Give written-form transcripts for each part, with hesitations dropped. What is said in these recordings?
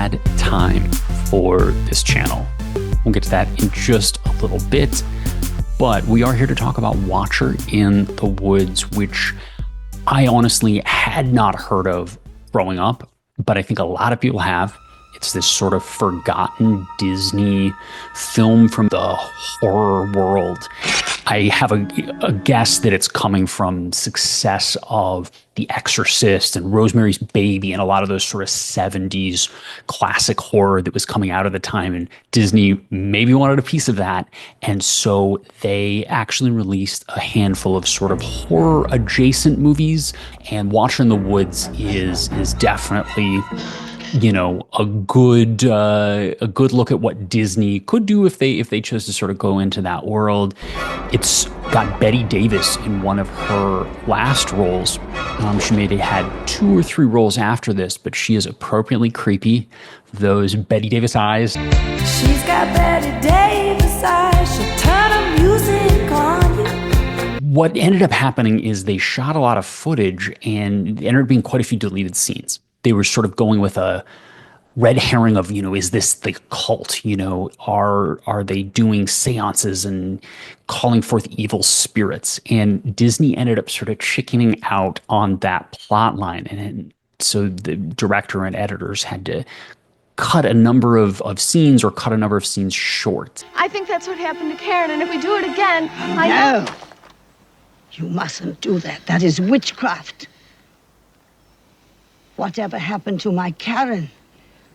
bad time for this channel. We'll get to that in just a little bit, but we are here to talk about Watcher in the Woods, which I honestly had not heard of growing up, but I think a lot of people have. It's this sort of forgotten Disney film from the horror world. I have a guess that it's coming from success of The Exorcist and Rosemary's Baby and a lot of those sort of 70s classic horror that was coming out at the time. And Disney maybe wanted a piece of that. And so they actually released a handful of sort of horror adjacent movies. And Watcher in the Woods is definitely, you know, a good look at what Disney could do if they chose to sort of go into that world. It's got Bette Davis in one of her last roles. She maybe had 2 or 3 roles after this, but she is appropriately creepy. Those Bette Davis eyes. She's got Bette Davis eyes. She'll turn the music on you. What ended up happening is they shot a lot of footage, and there ended up being quite a few deleted scenes. They were sort of going with a red herring of, you know, is this the cult? You know, are they doing seances and calling forth evil spirits? And Disney ended up sort of chickening out on that plot line. And so the director and editors had to cut a number of scenes or cut a number of scenes short. I think that's what happened to Karen, and if we do it again, No! You mustn't do that. That is witchcraft. Whatever happened to my Karen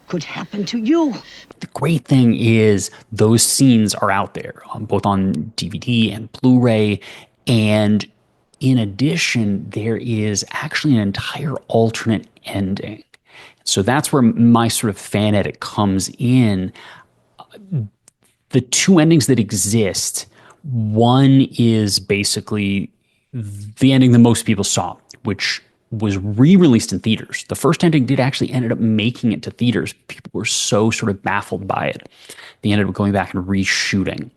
could happen to you. The great thing is those scenes are out there, both on DVD and Blu-ray. And in addition, there is actually an entire alternate ending. So that's where my sort of fan edit comes in. The 2 endings that exist, one is basically the ending that most people saw, which was re-released in theaters. The first ending did actually ended up making it to theaters. People were so sort of baffled by it. They ended up going back and reshooting.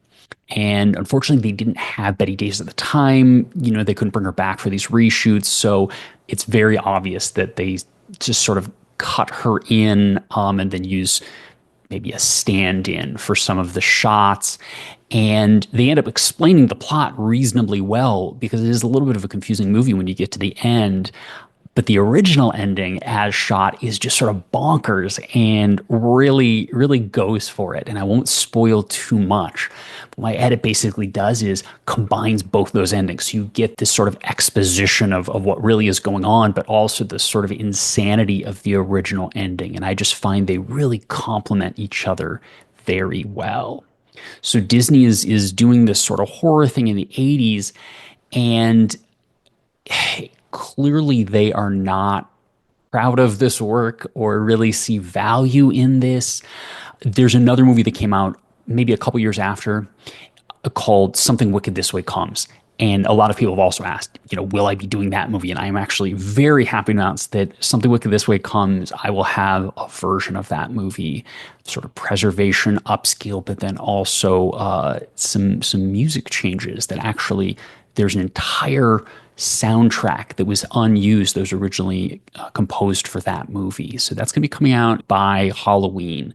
And unfortunately, they didn't have Bette Davis at the time. You know, they couldn't bring her back for these reshoots. So it's very obvious that they just sort of cut her in and then use maybe a stand-in for some of the shots. And they end up explaining the plot reasonably well because it is a little bit of a confusing movie when you get to the end. But the original ending as shot is just sort of bonkers and really, really goes for it. And I won't spoil too much. What my edit basically does is combines both those endings. So you get this sort of exposition of what really is going on, but also the sort of insanity of the original ending. And I just find they really complement each other very well. So Disney is doing this sort of horror thing in the 80s, and clearly they are not proud of this work or really see value in this. There's another movie that came out maybe a couple years after called Something Wicked This Way Comes. And a lot of people have also asked, you know, will I be doing that movie? And I am actually very happy to announce that Something Wicked This Way Comes. I will have a version of that movie, sort of preservation, upscale, but then also some music changes that actually there's an entire soundtrack that was unused that was originally composed for that movie. So that's going to be coming out by Halloween.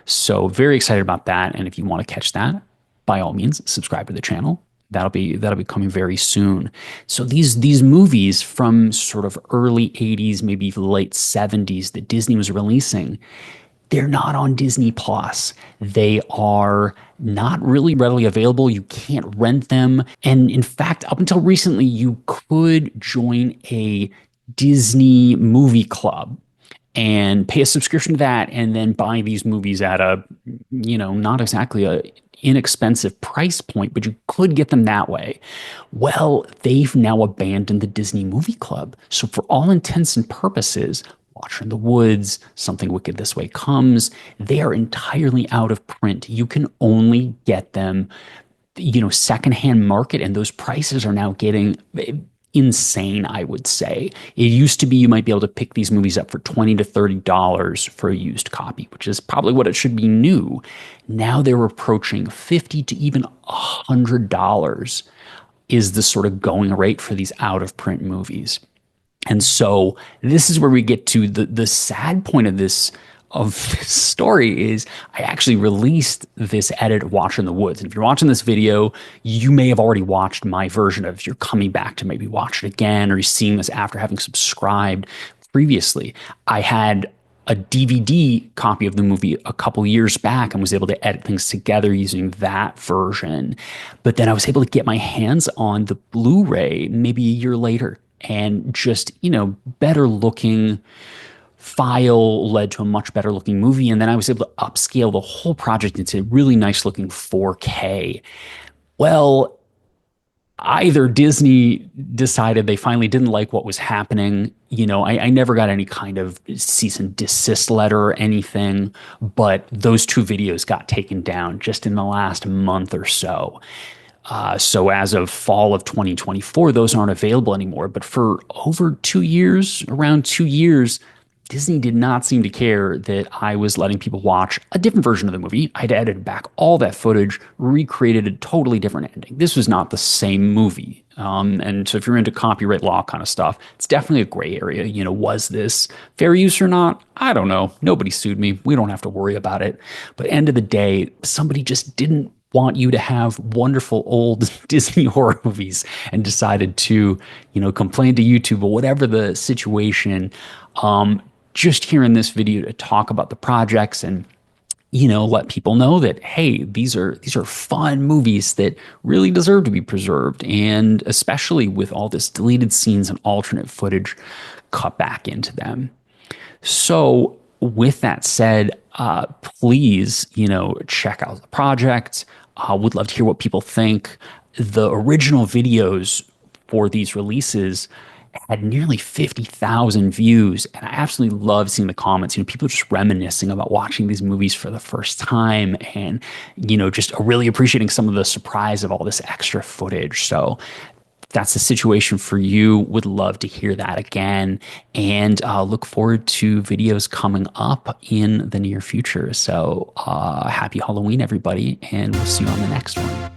So very excited about that. And if you want to catch that, by all means, subscribe to the channel. That'll be coming very soon. So these movies from sort of early 80s, maybe late 70s that Disney was releasing, they're not on Disney Plus. They are not really readily available. You can't rent them. And in fact, up until recently, you could join a Disney movie club and pay a subscription to that and then buy these movies at a, you know, not exactly a inexpensive price point, but you could get them that way. Well, they've now abandoned the Disney Movie Club. So for all intents and purposes, Watcher in the Woods, Something Wicked This Way Comes, they are entirely out of print. You can only get them, you know, secondhand market, and those prices are now getting insane, I would say. It used to be you might be able to pick these movies up for $20 to $30 for a used copy, which is probably what it should be new. Now they're approaching $50 to even $100 is the sort of going rate for these out-of-print movies. And so this is where we get to the sad point of this of this story is I actually released this edit of Watch in the Woods. And if you're watching this video, you may have already watched my version of it. If you're coming back to maybe watch it again, or you're seeing this after having subscribed previously, I had a DVD copy of the movie a couple years back and was able to edit things together using that version. But then I was able to get my hands on the Blu-ray maybe a year later, and just, better looking file led to a much better looking movie. And then I was able to upscale the whole project into really nice looking 4K. Well, either Disney decided they finally didn't like what was happening. I never got any kind of cease and desist letter or anything, but those two videos got taken down just in the last month or so. So as of fall of 2024, those aren't available anymore. But for over 2 years, around 2 years, Disney did not seem to care that I was letting people watch a different version of the movie. I'd edited back all that footage, recreated a totally different ending. This was not the same movie. And so if you're into copyright law kind of stuff, it's definitely a gray area. Was this fair use or not? I don't know. Nobody sued me. We don't have to worry about it. But end of the day, somebody just didn't want you to have wonderful old Disney horror movies and decided to, complain to YouTube or whatever the situation. Just here in this video to talk about the projects and, let people know that, hey, these are fun movies that really deserve to be preserved. And especially with all this deleted scenes and alternate footage cut back into them. So with that said, please, check out the project. Would love to hear what people think. The original videos for these releases had nearly 50,000 views, and I absolutely love seeing the comments. People just reminiscing about watching these movies for the first time, and just really appreciating some of the surprise of all this extra footage. So if that's the situation for you, would love to hear that again, and look forward to videos coming up in the near future. So happy Halloween, everybody, and we'll see you on the next one.